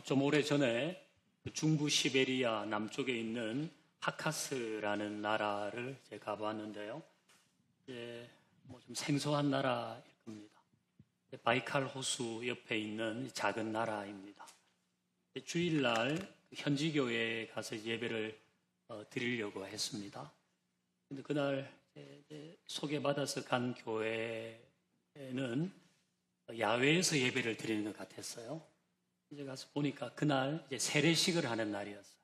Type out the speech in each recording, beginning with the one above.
좀 오래전에 중부 시베리아 남쪽에 있는 하카스라는 나라를 제가 가보았는데요. 이제 좀 생소한 나라일 겁니다. 바이칼 호수 옆에 있는 작은 나라입니다. 주일날 현지 교회에 가서 예배를 드리려고 했습니다. 근데 그날 소개받아서 간 교회는 야외에서 예배를 드리는 것 같았어요. 이제 가서 보니까 그날 이제 세례식을 하는 날이었어요.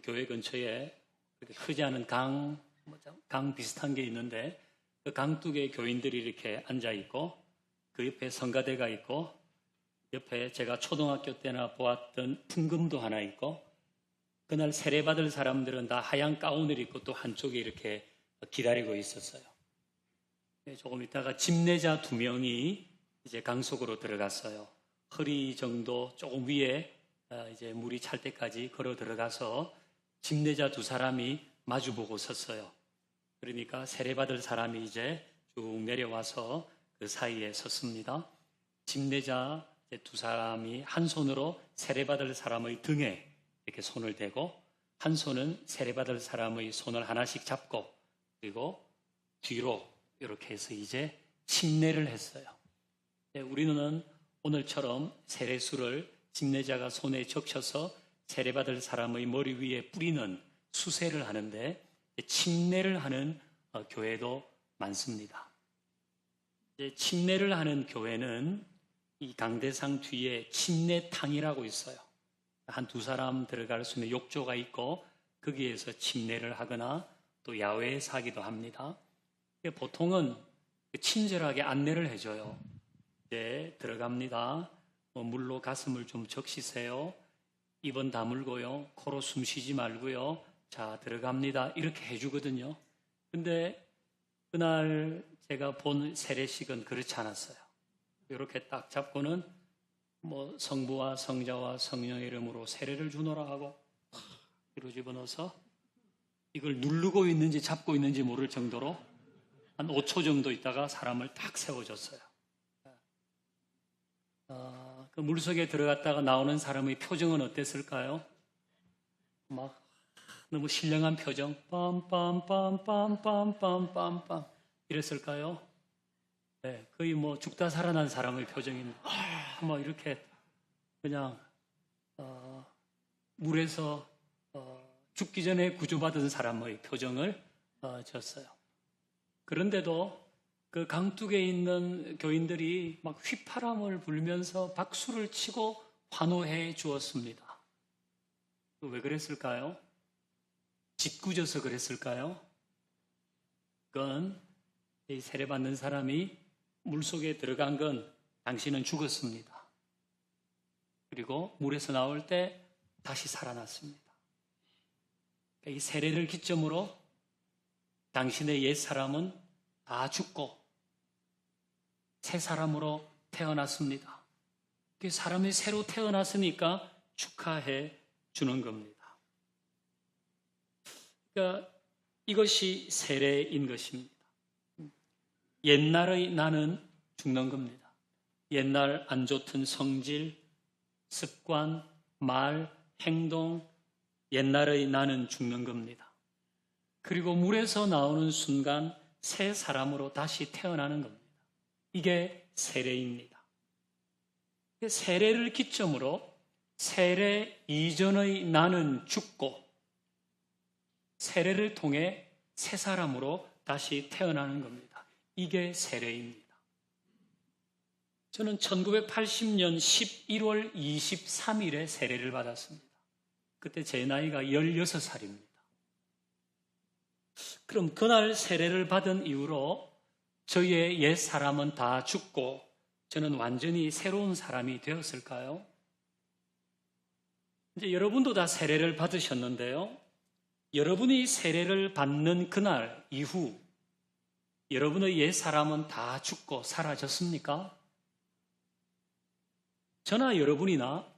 교회 근처에 그렇게 크지 않은 강 비슷한 게 있는데 그 강둑에 교인들이 이렇게 앉아 있고 그 옆에 성가대가 있고 옆에 제가 초등학교 때나 보았던 풍금도 하나 있고 그날 세례받을 사람들은 다 하얀 가운을 입고 또 한쪽에 이렇게 기다리고 있었어요. 조금 있다가 집례자 2명이 이제 강 속으로 들어갔어요. 허리 정도 조금 위에 이제 물이 찰 때까지 걸어 들어가서 집례자 2사람이 마주보고 섰어요. 그러니까 세례받을 사람이 이제 쭉 내려와서 그 사이에 섰습니다. 집례자 2사람이 한 손으로 세례받을 사람의 등에 이렇게 손을 대고 한 손은 세례받을 사람의 손을 하나씩 잡고 그리고 뒤로 이렇게 해서 이제 침례를 했어요. 우리는 오늘처럼 세례수를 집례자가 손에 적셔서 세례받을 사람의 머리 위에 뿌리는 수세를 하는데 침례를 하는 교회도 많습니다. 침례를 하는 교회는 이 강대상 뒤에 침례탕이라고 있어요. 한 2사람 들어갈 수 있는 욕조가 있고 거기에서 침례를 하거나 또 야외에서 하기도 합니다. 보통은 친절하게 안내를 해줘요. 이제 들어갑니다. 물로 가슴을 좀 적시세요. 입은 다물고요. 코로 숨 쉬지 말고요. 자, 들어갑니다. 이렇게 해주거든요. 근데 그날 제가 본 세례식은 그렇지 않았어요. 이렇게 딱 잡고는 성부와 성자와 성령의 이름으로 세례를 주노라 하고 뒤로 집어넣어서 이걸 누르고 있는지 잡고 있는지 모를 정도로 한 5초 정도 있다가 사람을 딱 세워줬어요. 그 물속에 들어갔다가 나오는 사람의 표정은 어땠을까요? 막 너무 신령한 표정, 빰빰빰빰빰빰빰빰 이랬을까요? 네, 거의 죽다 살아난 사람의 표정입니다. 이렇게 그냥 물에서 죽기 전에 구조받은 사람의 표정을 졌어요. 그런데도 그 강둑에 있는 교인들이 막 휘파람을 불면서 박수를 치고 환호해 주었습니다. 왜 그랬을까요? 짓궂어서 그랬을까요? 그건 이 세례받는 사람이 물속에 들어간 건 당신은 죽었습니다. 그리고 물에서 나올 때 다시 살아났습니다. 이 세례를 기점으로 당신의 옛사람은 다 죽고 새 사람으로 태어났습니다. 사람이 새로 태어났으니까 축하해 주는 겁니다. 그러니까 이것이 세례인 것입니다. 옛날의 나는 죽는 겁니다. 옛날 안 좋던 성질, 습관, 말, 행동, 옛날의 나는 죽는 겁니다. 그리고 물에서 나오는 순간 새 사람으로 다시 태어나는 겁니다. 이게 세례입니다. 세례를 기점으로 세례 이전의 나는 죽고 세례를 통해 새 사람으로 다시 태어나는 겁니다. 이게 세례입니다. 저는 1980년 11월 23일에 세례를 받았습니다. 그때 제 나이가 16살입니다. 그럼 그날 세례를 받은 이후로 저의 옛 사람은 다 죽고 저는 완전히 새로운 사람이 되었을까요? 이제 여러분도 다 세례를 받으셨는데요. 여러분이 세례를 받는 그날 이후 여러분의 옛 사람은 다 죽고 사라졌습니까? 저나 여러분이나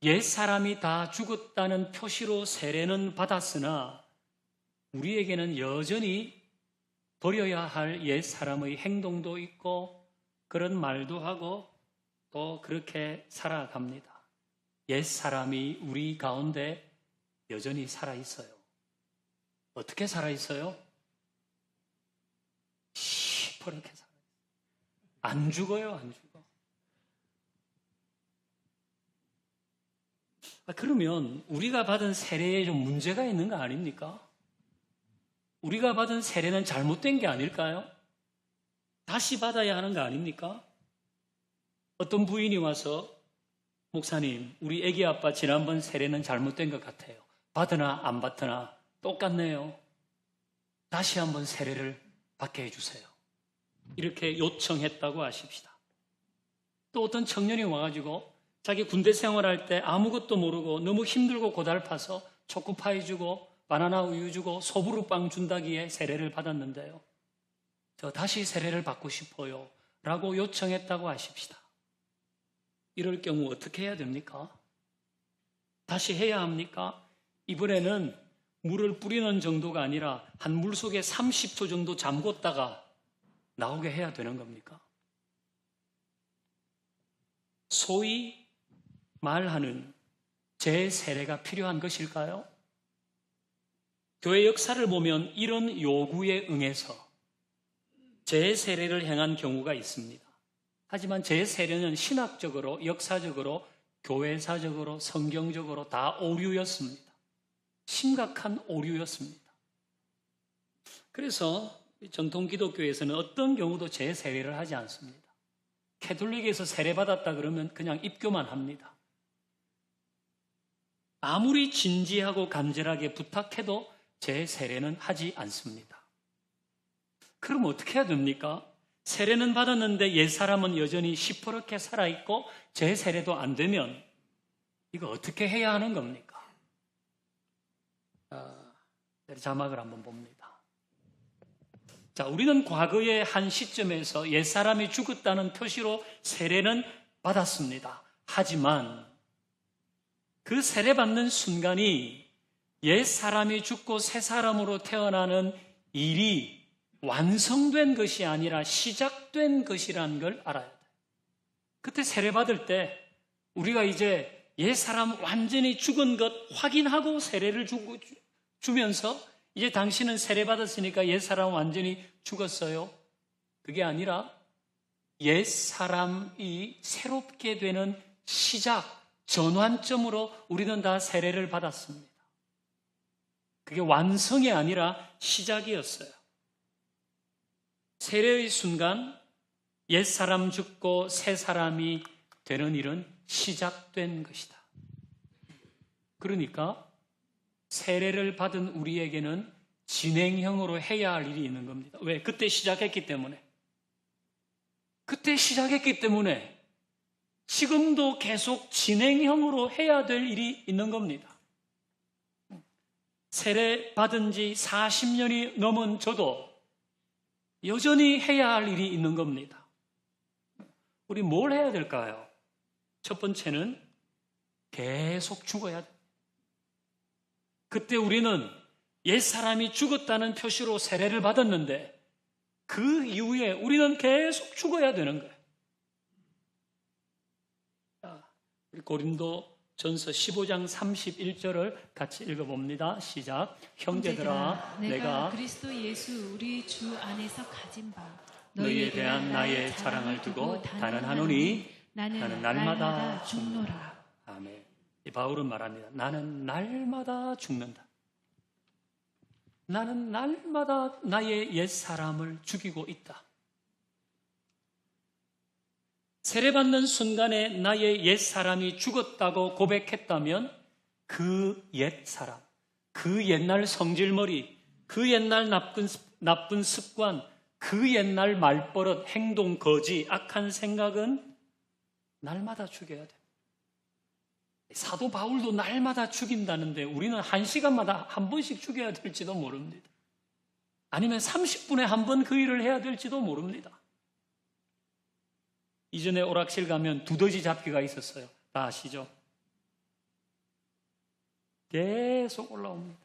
옛 사람이 다 죽었다는 표시로 세례는 받았으나 우리에게는 여전히 버려야 할 옛 사람의 행동도 있고 그런 말도 하고 또 그렇게 살아갑니다. 옛 사람이 우리 가운데 여전히 살아있어요. 어떻게 살아있어요? 시퍼렇게 살아있어요. 안 죽어요, 안 죽어. 그러면 우리가 받은 세례에 좀 문제가 있는 거 아닙니까? 우리가 받은 세례는 잘못된 게 아닐까요? 다시 받아야 하는 거 아닙니까? 어떤 부인이 와서 목사님, 우리 애기 아빠 지난번 세례는 잘못된 것 같아요. 받으나 안 받으나 똑같네요. 다시 한번 세례를 받게 해주세요. 이렇게 요청했다고 하십시다. 또 어떤 청년이 와가지고 자기 군대 생활할 때 아무것도 모르고 너무 힘들고 고달파서 초코파이 주고 바나나 우유 주고 소보루빵 준다기에 세례를 받았는데요. 저 다시 세례를 받고 싶어요 라고 요청했다고 하십시다. 이럴 경우 어떻게 해야 됩니까? 다시 해야 합니까? 이번에는 물을 뿌리는 정도가 아니라 한 물속에 30초 정도 잠궜다가 나오게 해야 되는 겁니까? 소위 말하는 재세례가 필요한 것일까요? 교회 역사를 보면 이런 요구에 응해서 재세례를 행한 경우가 있습니다. 하지만 재세례는 신학적으로, 역사적으로, 교회사적으로, 성경적으로 다 오류였습니다. 심각한 오류였습니다. 그래서 정통 기독교에서는 어떤 경우도 재세례를 하지 않습니다. 캐톨릭에서 세례받았다 그러면 그냥 입교만 합니다. 아무리 진지하고 간절하게 부탁해도 재세례는 하지 않습니다. 그럼 어떻게 해야 됩니까? 세례는 받았는데 옛사람은 여전히 시퍼렇게 살아있고 재세례도 안 되면 이거 어떻게 해야 하는 겁니까? 자막을 한번 봅니다. 자, 우리는 과거의 한 시점에서 옛사람이 죽었다는 표시로 세례는 받았습니다. 하지만 그 세례받는 순간이 옛사람이 죽고 새사람으로 태어나는 일이 완성된 것이 아니라 시작된 것이라는 걸 알아야 돼요. 그때 세례받을 때 우리가 이제 옛사람 완전히 죽은 것 확인하고 세례를 주면서 이제 당신은 세례받았으니까 옛사람 완전히 죽었어요. 그게 아니라 옛사람이 새롭게 되는 시작, 전환점으로 우리는 다 세례를 받았습니다. 그게 완성이 아니라 시작이었어요. 세례의 순간 옛사람 죽고 새사람이 되는 일은 시작된 것이다. 그러니까 세례를 받은 우리에게는 진행형으로 해야 할 일이 있는 겁니다. 왜? 그때 시작했기 때문에. 그때 시작했기 때문에 지금도 계속 진행형으로 해야 될 일이 있는 겁니다. 세례 받은 지 40년이 넘은 저도 여전히 해야 할 일이 있는 겁니다. 우리 뭘 해야 될까요? 첫 번째는 계속 죽어야 돼요. 그때 우리는 옛사람이 죽었다는 표시로 세례를 받았는데 그 이후에 우리는 계속 죽어야 되는 거예요. 우리 고린도 전서 15장 31절을 같이 읽어봅니다. 시작. 형제들아, 내가 그리스도 예수 우리 주 안에서 가진 바 너희에 대한 나의 자랑을 두고 단언하노니 나는 날마다 죽노라. 아멘. 이 바울은 말합니다. 나는 날마다 죽는다. 나는 날마다 나의 옛사람을 죽이고 있다. 세례받는 순간에 나의 옛사람이 죽었다고 고백했다면 그 옛사람, 그 옛날 성질머리, 그 옛날 나쁜 습관, 그 옛날 말버릇, 행동, 거지, 악한 생각은 날마다 죽여야 돼. 사도 바울도 날마다 죽인다는데 우리는 1시간마다 한 번씩 죽여야 될지도 모릅니다. 아니면 30분에 한 번 그 일을 해야 될지도 모릅니다. 이전에 오락실 가면 두더지 잡기가 있었어요. 다 아시죠? 계속 올라옵니다.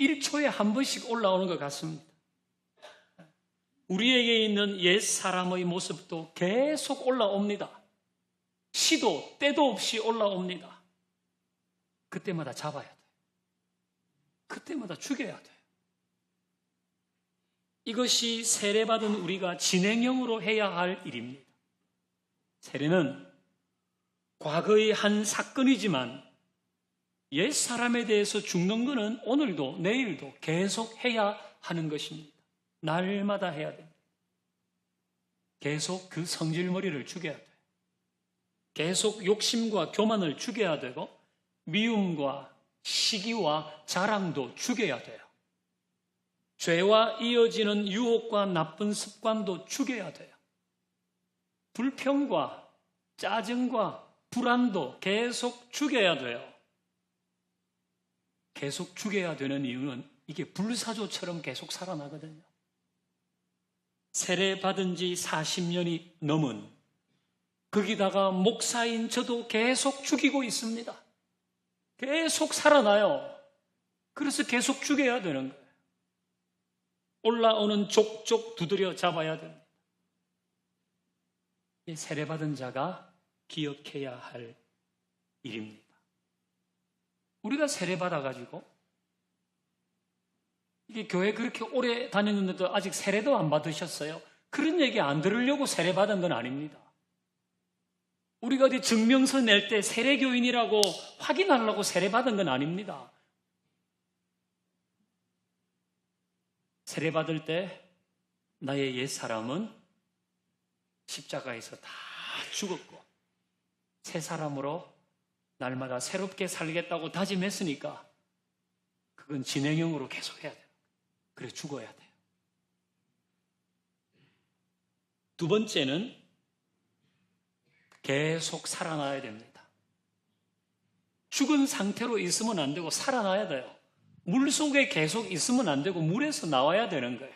1초에 한 번씩 올라오는 것 같습니다. 우리에게 있는 옛 사람의 모습도 계속 올라옵니다. 시도 때도 없이 올라옵니다. 그때마다 잡아야 돼요. 그때마다 죽여야 돼요. 이것이 세례받은 우리가 진행형으로 해야 할 일입니다. 세례는 과거의 한 사건이지만 옛 사람에 대해서 죽는 것은 오늘도 내일도 계속 해야 하는 것입니다. 날마다 해야 됩니다. 계속 그 성질머리를 죽여야 돼요. 계속 욕심과 교만을 죽여야 되고 미움과 시기와 자랑도 죽여야 돼요. 죄와 이어지는 유혹과 나쁜 습관도 죽여야 돼요. 불평과 짜증과 불안도 계속 죽여야 돼요. 계속 죽여야 되는 이유는 이게 불사조처럼 계속 살아나거든요. 세례 받은 지 40년이 넘은 거기다가 목사인 저도 계속 죽이고 있습니다. 계속 살아나요. 그래서 계속 죽여야 되는 거예요. 올라오는 족족 두드려 잡아야 됩니다. 이 세례받은 자가 기억해야 할 일입니다. 우리가 세례받아가지고 이게 교회 그렇게 오래 다녔는데도 아직 세례도 안 받으셨어요. 그런 얘기 안 들으려고 세례받은 건 아닙니다. 우리가 어디 증명서 낼 때 세례교인이라고 확인하려고 세례받은 건 아닙니다. 세례받을 때 나의 옛사람은 십자가에서 다 죽었고 새 사람으로 날마다 새롭게 살겠다고 다짐했으니까 그건 진행형으로 계속 해야 돼요. 그래 죽어야 돼요. 두 번째는 계속 살아나야 됩니다. 죽은 상태로 있으면 안 되고 살아나야 돼요. 물 속에 계속 있으면 안 되고 물에서 나와야 되는 거예요.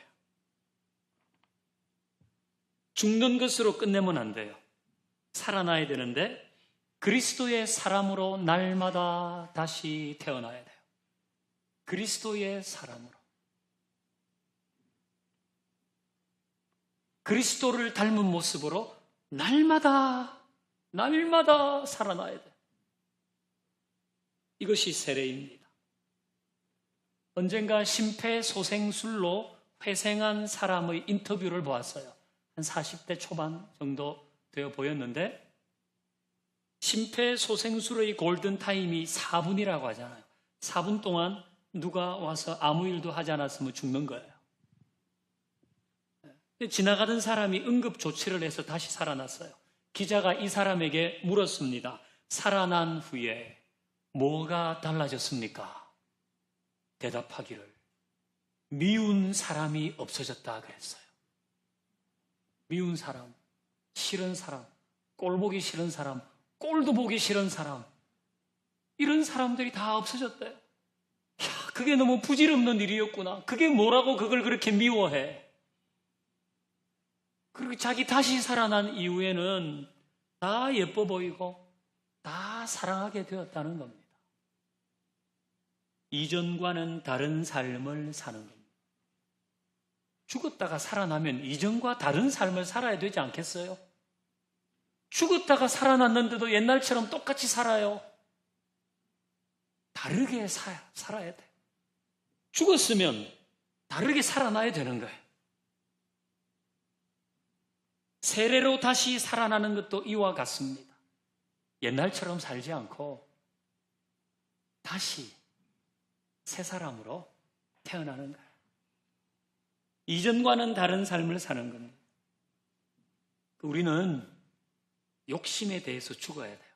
죽는 것으로 끝내면 안 돼요. 살아나야 되는데 그리스도의 사람으로 날마다 다시 태어나야 돼요. 그리스도의 사람으로. 그리스도를 닮은 모습으로 날마다 살아나야 돼요. 이것이 세례입니다. 언젠가 심폐소생술로 회생한 사람의 인터뷰를 보았어요. 한 40대 초반 정도 되어 보였는데 심폐소생술의 골든타임이 4분이라고 하잖아요. 4분 동안 누가 와서 아무 일도 하지 않았으면 죽는 거예요. 지나가던 사람이 응급조치를 해서 다시 살아났어요. 기자가 이 사람에게 물었습니다. 살아난 후에 뭐가 달라졌습니까? 대답하기를 미운 사람이 없어졌다 그랬어요. 미운 사람, 싫은 사람, 꼴 보기 싫은 사람, 꼴도 보기 싫은 사람, 이런 사람들이 다 없어졌대요. 그게 너무 부질없는 일이었구나. 그게 뭐라고 그걸 그렇게 미워해. 그리고 자기 다시 살아난 이후에는 다 예뻐 보이고 다 사랑하게 되었다는 겁니다. 이전과는 다른 삶을 사는 겁니다. 죽었다가 살아나면 이전과 다른 삶을 살아야 되지 않겠어요? 죽었다가 살아났는데도 옛날처럼 똑같이 살아요. 다르게 살아야 돼요. 죽었으면 다르게 살아나야 되는 거예요. 세례로 다시 살아나는 것도 이와 같습니다. 옛날처럼 살지 않고 다시 새 사람으로 태어나는 거예요. 이전과는 다른 삶을 사는 겁니다. 우리는 욕심에 대해서 죽어야 돼요.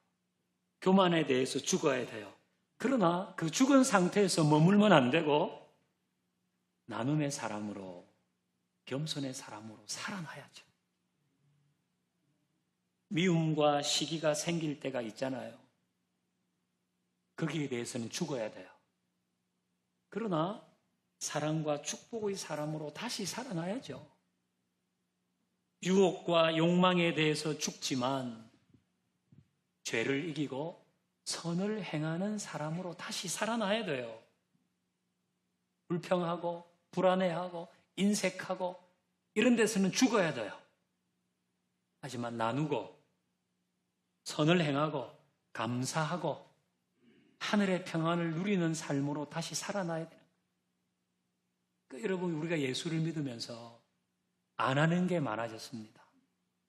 교만에 대해서 죽어야 돼요. 그러나 그 죽은 상태에서 머물면 안 되고 나눔의 사람으로, 겸손의 사람으로 살아나야죠. 미움과 시기가 생길 때가 있잖아요. 거기에 대해서는 죽어야 돼요. 그러나 사랑과 축복의 사람으로 다시 살아나야죠. 유혹과 욕망에 대해서 죽지만 죄를 이기고 선을 행하는 사람으로 다시 살아나야 돼요. 불평하고 불안해하고 인색하고 이런 데서는 죽어야 돼요. 하지만 나누고 선을 행하고 감사하고 하늘의 평안을 누리는 삶으로 다시 살아나야 되는 거예요. 여러분, 우리가 예수를 믿으면서 안 하는 게 많아졌습니다.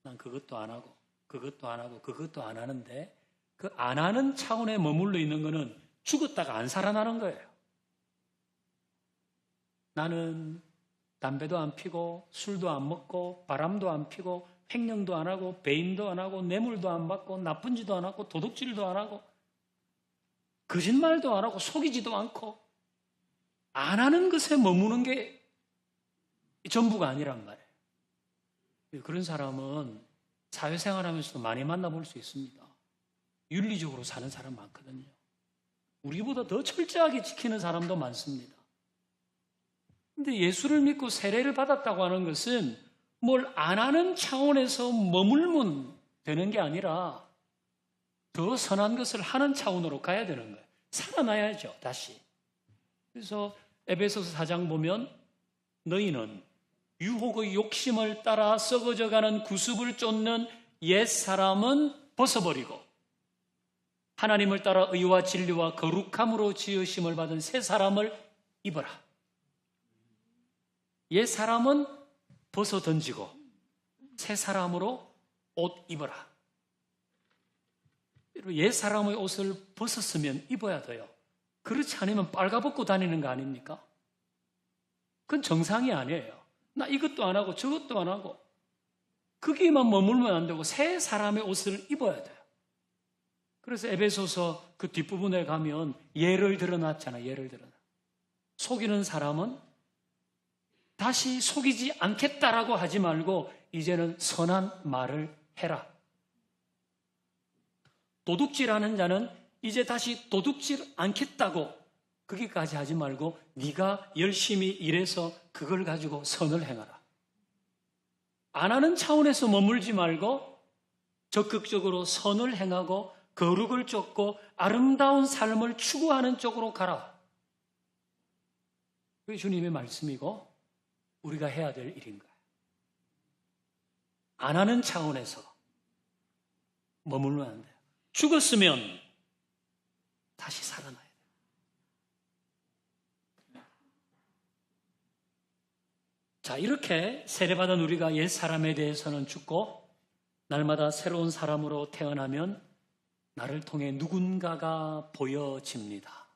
난 그것도 안 하고 그것도 안 하고 그것도 안 하는데, 그 안 하는 차원에 머물러 있는 거는 죽었다가 안 살아나는 거예요. 나는 담배도 안 피고 술도 안 먹고 바람도 안 피고 횡령도 안 하고 배임도 안 하고 뇌물도 안 받고 나쁜 짓도 안 하고 도둑질도 안 하고 거짓말도 안 하고 속이지도 않고, 안 하는 것에 머무는 게 전부가 아니란 말이에요. 그런 사람은 사회생활하면서도 많이 만나볼 수 있습니다. 윤리적으로 사는 사람 많거든요. 우리보다 더 철저하게 지키는 사람도 많습니다. 근데 예수를 믿고 세례를 받았다고 하는 것은 뭘 안 하는 차원에서 머물면 되는 게 아니라 더 선한 것을 하는 차원으로 가야 되는 거예요. 살아나야죠, 다시. 그래서 에베소서 4장 보면 너희는 유혹의 욕심을 따라 썩어져가는 구습을 쫓는 옛사람은 벗어버리고 하나님을 따라 의와 진리와 거룩함으로 지으심을 받은 새 사람을 입어라. 옛사람은 벗어 던지고 새 사람으로 옷 입어라. 옛사람의 옷을 벗었으면 입어야 돼요. 그렇지 않으면 빨가벗고 다니는 거 아닙니까? 그건 정상이 아니에요. 나 이것도 안 하고 저것도 안 하고 거기에만 머물면 안 되고 새 사람의 옷을 입어야 돼요. 그래서 에베소서 그 뒷부분에 가면 예를 들어놨잖아요. 예를 들어놔. 속이는 사람은 다시 속이지 않겠다라고 하지 말고 이제는 선한 말을 해라. 도둑질하는 자는 이제 다시 도둑질 않겠다고 거기까지 하지 말고 네가 열심히 일해서 그걸 가지고 선을 행하라. 안 하는 차원에서 머물지 말고 적극적으로 선을 행하고 거룩을 쫓고 아름다운 삶을 추구하는 쪽으로 가라. 그게 주님의 말씀이고 우리가 해야 될 일인 거예요. 안 하는 차원에서 머물면 안 돼요. 죽었으면 다시 살아나야 돼요. 자, 이렇게 세례받은 우리가 옛 사람에 대해서는 죽고 날마다 새로운 사람으로 태어나면 나를 통해 누군가가 보여집니다.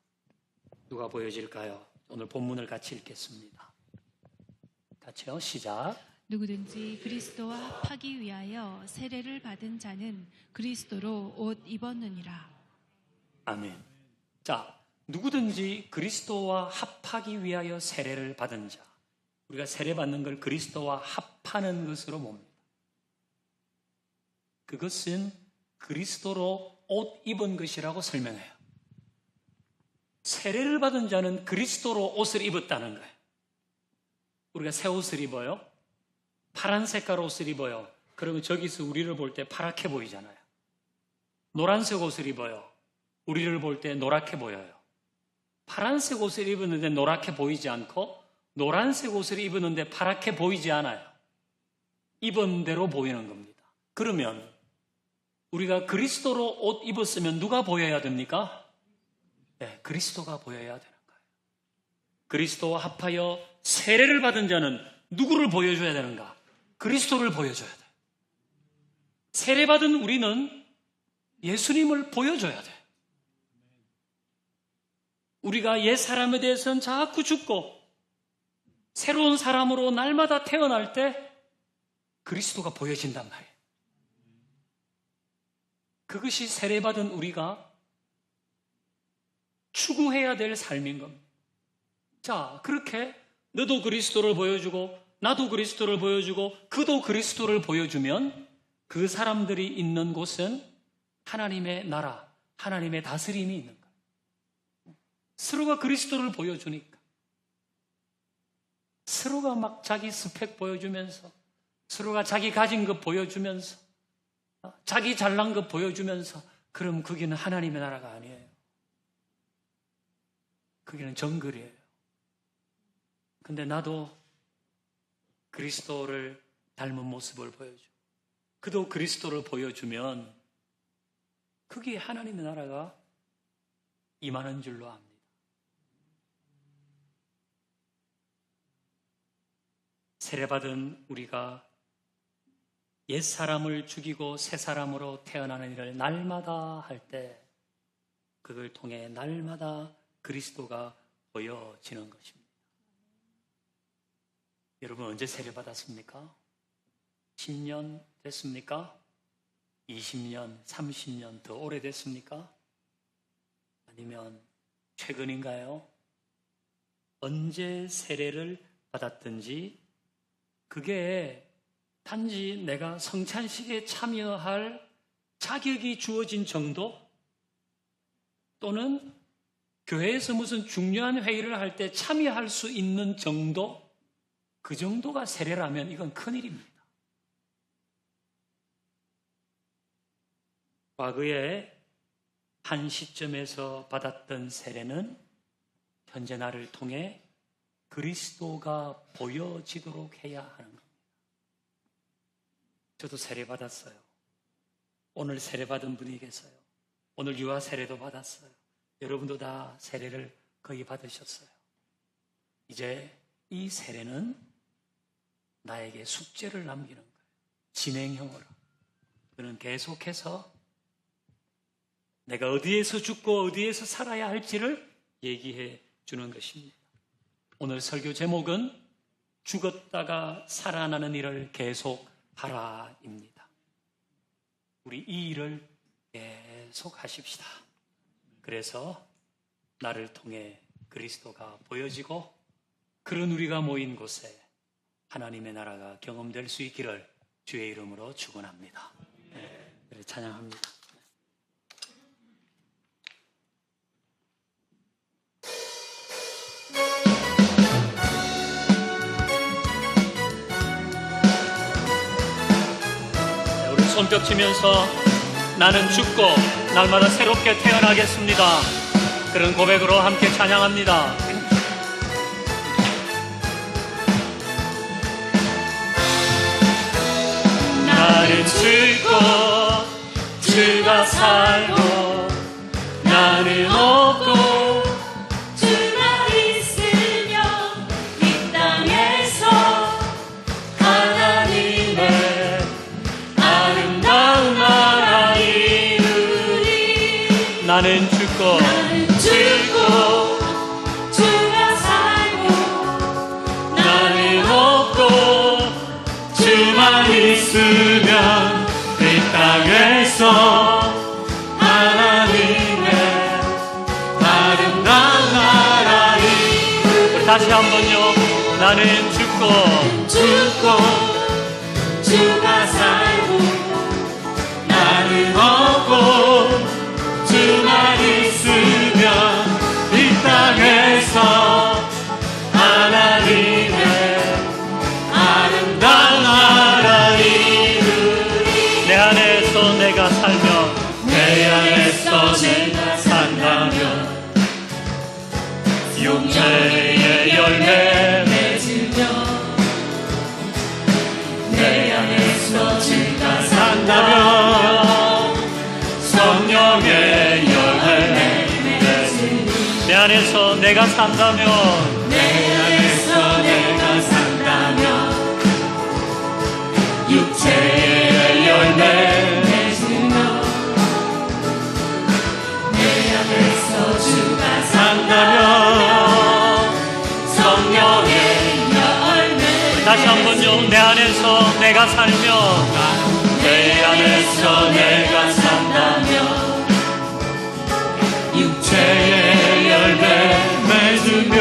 누가 보여질까요? 오늘 본문을 같이 읽겠습니다. 같이요. 시작. 누구든지 그리스도와 합하기 위하여 세례를 받은 자는 그리스도로 옷 입었느니라. 아멘. 자, 누구든지 그리스도와 합하기 위하여 세례를 받은 자. 우리가 세례 받는 걸 그리스도와 합하는 것으로 봅니다. 그것은 그리스도로 옷 입은 것이라고 설명해요. 세례를 받은 자는 그리스도로 옷을 입었다는 거예요. 우리가 새 옷을 입어요. 파란 색깔 옷을 입어요. 그러면 저기서 우리를 볼 때 파랗게 보이잖아요. 노란색 옷을 입어요. 우리를 볼 때 노랗게 보여요. 파란색 옷을 입었는데 노랗게 보이지 않고 노란색 옷을 입었는데 파랗게 보이지 않아요. 입은 대로 보이는 겁니다. 그러면 우리가 그리스도로 옷 입었으면 누가 보여야 됩니까? 네, 그리스도가 보여야 되는 거예요. 그리스도와 합하여 세례를 받은 자는 누구를 보여줘야 되는가? 그리스도를 보여줘야 돼요. 세례받은 우리는 예수님을 보여줘야 돼요. 우리가 옛 사람에 대해서는 자꾸 죽고 새로운 사람으로 날마다 태어날 때 그리스도가 보여진단 말이에요. 그것이 세례받은 우리가 추구해야 될 삶인 겁니다. 자, 그렇게 너도 그리스도를 보여주고 나도 그리스도를 보여주고 그도 그리스도를 보여주면 그 사람들이 있는 곳은 하나님의 나라, 하나님의 다스림이 있는 거예요. 서로가 그리스도를 보여주니까. 서로가 막 자기 스펙 보여주면서 서로가 자기 가진 것 보여주면서 자기 잘난 것 보여주면서 그럼 거기는 하나님의 나라가 아니에요. 거기는 정글이에요. 근데 나도 그리스도를 닮은 모습을 보여줘. 그도 그리스도를 보여주면 거기에 하나님의 나라가 임하는 줄로 압니다. 세례받은 우리가 옛사람을 죽이고 새사람으로 태어나는 일을 날마다 할 때 그걸 통해 날마다 그리스도가 보여지는 것입니다. 여러분 언제 세례받았습니까? 10년 됐습니까? 20년, 30년 더 오래됐습니까? 아니면 최근인가요? 언제 세례를 받았든지 그게 단지 내가 성찬식에 참여할 자격이 주어진 정도 또는 교회에서 무슨 중요한 회의를 할 때 참여할 수 있는 정도 그 정도가 세례라면 이건 큰일입니다. 과거에 한 시점에서 받았던 세례는 현재 나를 통해 그리스도가 보여지도록 해야 하는 겁니다. 저도 세례 받았어요. 오늘 세례 받은 분이 계세요. 오늘 유아 세례도 받았어요. 여러분도 다 세례를 거의 받으셨어요. 이제 이 세례는 나에게 숙제를 남기는 거예요. 진행형으로. 그는 계속해서 내가 어디에서 죽고 어디에서 살아야 할지를 얘기해 주는 것입니다. 오늘 설교 제목은 죽었다가 살아나는 일을 계속하라입니다. 우리 이 일을 계속 하십시다. 그래서 나를 통해 그리스도가 보여지고 그런 우리가 모인 곳에 하나님의 나라가 경험될 수 있기를 주의 이름으로 축원합니다. 네, 찬양합니다. 우리 손뼉 치면서 나는 죽고 날마다 새롭게 태어나겠습니다. 그런 고백으로 함께 찬양합니다. 나는 죽고 주가 살고 나는 없고 주가 있으며 이 땅에서 하나님의 아름다운 나라 이루리. 나는 죽고 주가 살고 나는 없고 주만 있으면 이 땅에서 하나님의 아름다운 나라 이루리. 다시 한번요. 나는 죽고 주가 살고 나는 없고 주만 있으면 이 땅에서 하나님의 아름다운 나라 이루리. 내 안에서 내가 살면 내 안에서 내가 산다면 용체의 열매 맺으며 내 안에서 주가 산다면 성령의 열매 맺으니 내 안에서 내가 산다면 내 안에서 내가 산다면 육체의 열매 맺으며 내 안에서 주가 산다면 성령의 열매. 다시 한번요. 내 안에서 내가 살면 내 안에서 내가 산다면 육체의 열매 맺으며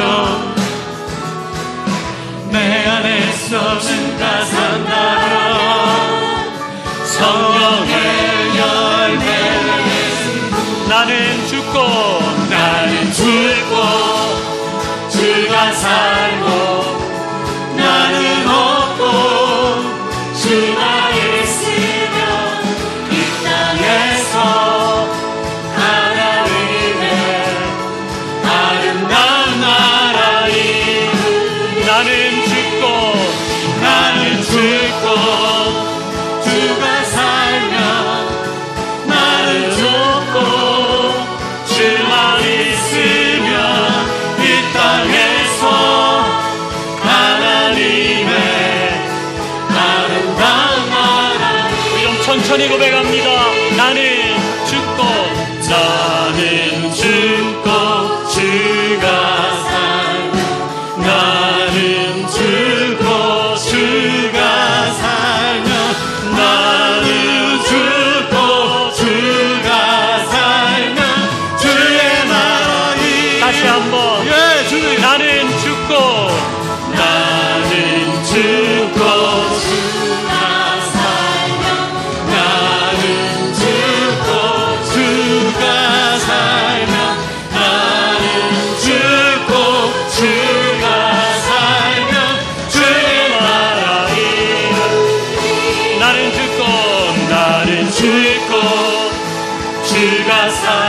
내 안에서 주가 산다면 성령의 열매. 나는 죽고 주가 살고 나는 없고 주가 있으며 이 땅에서 하나님의 아름다운 나라 이루리. 나는 죽고 주가 살면 나는 죽고 천천히 고백합니다. 나는 죽고 주가 살며 나는 죽고 주가 살며 나는 죽고 주가 살며 주의 나라이 다시 한번 나는 죽고 주가 살며 나는 죽고 주가 살며 나는 죽고 주가 살며 주의 나라이 나는 죽고 주가 살며